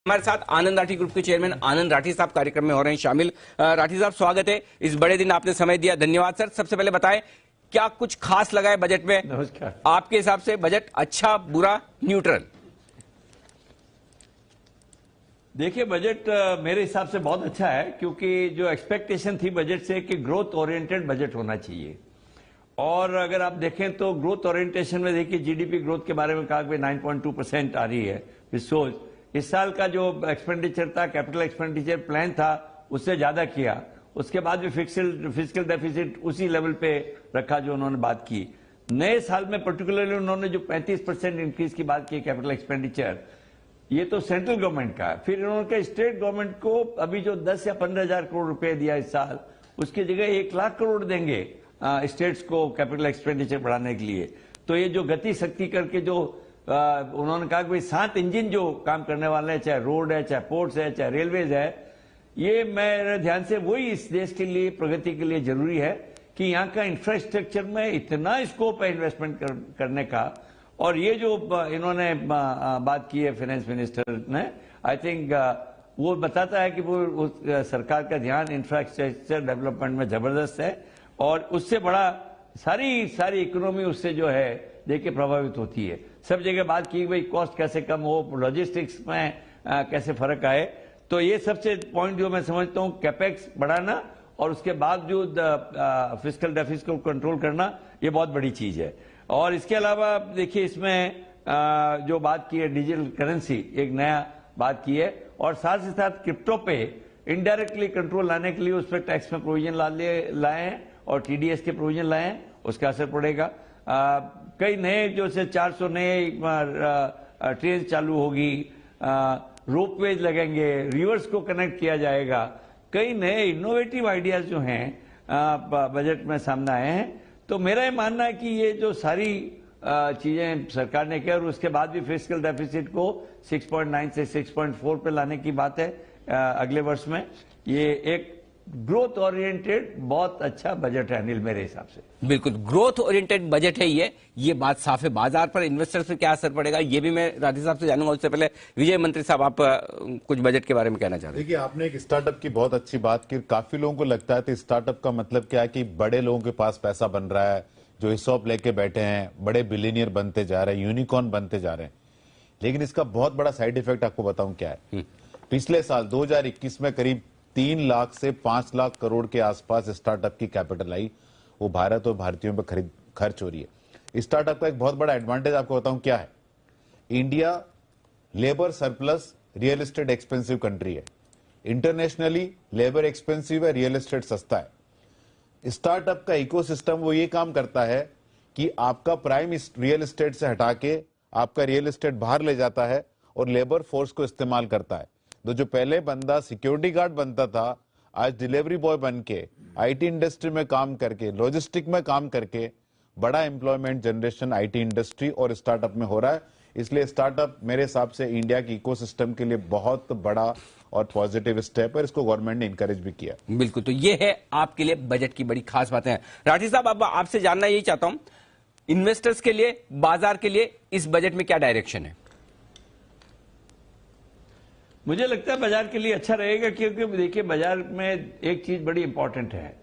हमारे साथ आनंद राठी ग्रुप के चेयरमैन आनंद राठी साहब कार्यक्रम में हो रहे हैं शामिल। राठी साहब, स्वागत है, इस बड़े दिन आपने समय दिया, धन्यवाद सर। सबसे पहले बताएं, क्या कुछ खास लगा है बजट में? नमस्कार। आपके हिसाब से बजट अच्छा, बुरा, न्यूट्रल? देखिए, बजट मेरे हिसाब से बहुत अच्छा है, क्योंकि जो एक्सपेक्टेशन थी बजट से कि ग्रोथ ओरिएंटेड बजट होना चाहिए, और अगर आप देखें तो ग्रोथ ओरिएंटेशन में देखिए जीडीपी ग्रोथ के बारे में कहा कि 9.2% आ रही है विश्व। इस साल का जो एक्सपेंडिचर था, कैपिटल एक्सपेंडिचर प्लान था, उससे ज्यादा किया। उसके बाद भी फिस्कल डेफिसिट उसी लेवल पे रखा जो उन्होंने बात की। नए साल में पर्टिकुलरली उन्होंने जो 35% इंक्रीज की बात की कैपिटल एक्सपेंडिचर, ये तो सेंट्रल गवर्नमेंट का है। फिर उन्होंने स्टेट गवर्नमेंट को अभी जो 10 या 15 हजार करोड़ रुपए दिया इस साल, उसकी जगह 1 लाख करोड़ देंगे स्टेट्स को कैपिटल एक्सपेंडिचर बढ़ाने के लिए। तो ये जो गति शक्ति करके जो उन्होंने कहा कि 7 इंजन जो काम करने वाले हैं, चाहे रोड है, चाहे पोर्ट्स है, चाहे रेलवेज है, ये मेरे ध्यान से वही इस देश के लिए प्रगति के लिए जरूरी है कि यहाँ का इंफ्रास्ट्रक्चर में इतना स्कोप है इन्वेस्टमेंट करने का। और ये जो इन्होंने बात की है फाइनेंस मिनिस्टर ने, आई थिंक वो बताता है कि वो सरकार का ध्यान इंफ्रास्ट्रक्चर डेवलपमेंट में जबरदस्त है, और उससे बड़ा सारी इकोनॉमी उससे जो है देखिए प्रभावित होती है। सब जगह बात की भाई कॉस्ट कैसे कम हो, लॉजिस्टिक्स में कैसे फर्क आए। तो ये सबसे पॉइंट जो मैं समझता हूँ, कैपेक्स बढ़ाना और उसके बावजूद फिस्कल डेफिसिट को कंट्रोल करना, ये बहुत बड़ी चीज है। और इसके अलावा देखिए इसमें जो बात की है डिजिटल करेंसी, एक नया बात की है, और साथ ही साथ क्रिप्टो पे इनडायरेक्टली कंट्रोल लाने के लिए उस पर टैक्स में प्रोविजन लाए हैं और टीडीएस के प्रोविजन लाए हैं, उसका असर पड़ेगा। कई नए जो से 400 नए ट्रेन चालू होगी, रोपवेज लगेंगे, रिवर्स को कनेक्ट किया जाएगा। कई नए इनोवेटिव आइडियाज जो हैं बजट में सामने आए हैं। तो मेरा ये मानना है कि ये जो सारी चीजें सरकार ने किया, और उसके बाद भी फिस्कल डेफिसिट को 6.9 से 6.4 पे लाने की बात है अगले वर्ष में। ये एक ग्रोथ ओरिएंटेड बहुत अच्छा बजट है अनिल, मेरे हिसाब से। बिल्कुल ग्रोथ ओरिएंटेड बजट है ये बात साफ है। बाजार पर इन्वेस्टर्स पर क्या असर पड़ेगा, ये भी मैं राठी साहब से जानूंगा। उससे पहले विजय मंत्री साहब, आप कुछ बजट के बारे में कहना चाह रहे हैं? देखिए, आपने एक स्टार्टअप की बहुत अच्छी बात की। काफी लोगों को लगता है कि स्टार्टअप का मतलब क्या है कि बड़े लोगों के पास पैसा बन रहा है, जो हिसोब लेके बैठे हैं, बड़े बिलियनियर बनते जा रहे हैं, यूनिकॉर्न बनते जा रहे हैं। लेकिन इसका बहुत बड़ा साइड इफेक्ट आपको बताऊं क्या है। पिछले साल 2021 में करीब 3 लाख से 5 लाख करोड़ के आसपास स्टार्टअप की कैपिटल आई, वो भारत और भारतीयों पर खर्च हो रही है। स्टार्टअप का एक बहुत बड़ा एडवांटेज आपको बताऊं क्या है। India labour surplus, real estate expensive country है। इंटरनेशनली लेबर एक्सपेंसिव है, रियल एस्टेट सस्ता है। स्टार्टअप का इकोसिस्टम वो ये काम करता है कि आपका प्राइम रियल एस्टेट से हटा के आपका रियल एस्टेट बाहर ले जाता है और लेबर फोर्स को इस्तेमाल करता है। तो जो पहले बंदा सिक्योरिटी गार्ड बनता था, आज डिलीवरी बॉय बन के आईटी इंडस्ट्री में काम करके, लॉजिस्टिक में काम करके बड़ा एम्प्लॉयमेंट जनरेशन आईटी इंडस्ट्री और स्टार्टअप में हो रहा है। इसलिए स्टार्टअप मेरे हिसाब से इंडिया की इकोसिस्टम के लिए बहुत बड़ा और पॉजिटिव स्टेप है। इसको गवर्नमेंट ने इंकरेज भी किया। बिल्कुल, तो ये है आपके लिए बजट की बड़ी खास बातें हैं। राठी साहब, अब आपसे जानना यही चाहता हूं, इन्वेस्टर्स के लिए, बाजार के लिए इस बजट में क्या डायरेक्शन है? मुझे लगता है बाजार के लिए अच्छा रहेगा, क्योंकि देखिए बाजार में एक चीज बड़ी इंपॉर्टेंट है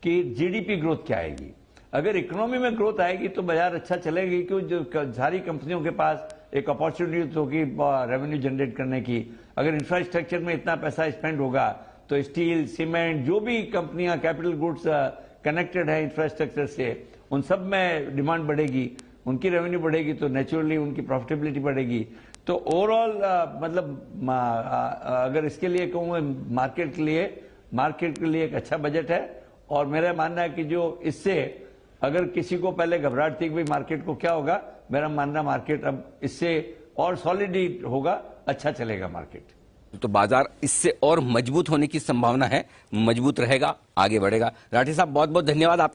कि जीडीपी ग्रोथ क्या आएगी। अगर इकोनॉमी में ग्रोथ आएगी तो बाजार अच्छा चलेगी, क्योंकि जो सारी कंपनियों के पास एक अपॉर्चुनिटी होगी रेवेन्यू जनरेट करने की। अगर इंफ्रास्ट्रक्चर में इतना पैसा स्पेंड होगा तो स्टील, सीमेंट, जो भी कंपनियां कैपिटल गुड्स कनेक्टेड है इंफ्रास्ट्रक्चर से, उन सब में डिमांड बढ़ेगी, उनकी रेवेन्यू बढ़ेगी, तो नेचुरली उनकी प्रॉफिटेबिलिटी बढ़ेगी। तो ओवरऑल मतलब अगर इसके लिए कहूँ, मार्केट के लिए एक अच्छा बजट है। और मेरा मानना है कि जो इससे अगर किसी को पहले घबराहट थी कि भाई मार्केट को क्या होगा, मेरा मानना मार्केट अब इससे और सॉलिड होगा, अच्छा चलेगा मार्केट। तो बाजार इससे और मजबूत होने की संभावना है, मजबूत रहेगा, आगे बढ़ेगा। राठी साहब, बहुत बहुत धन्यवाद आपका।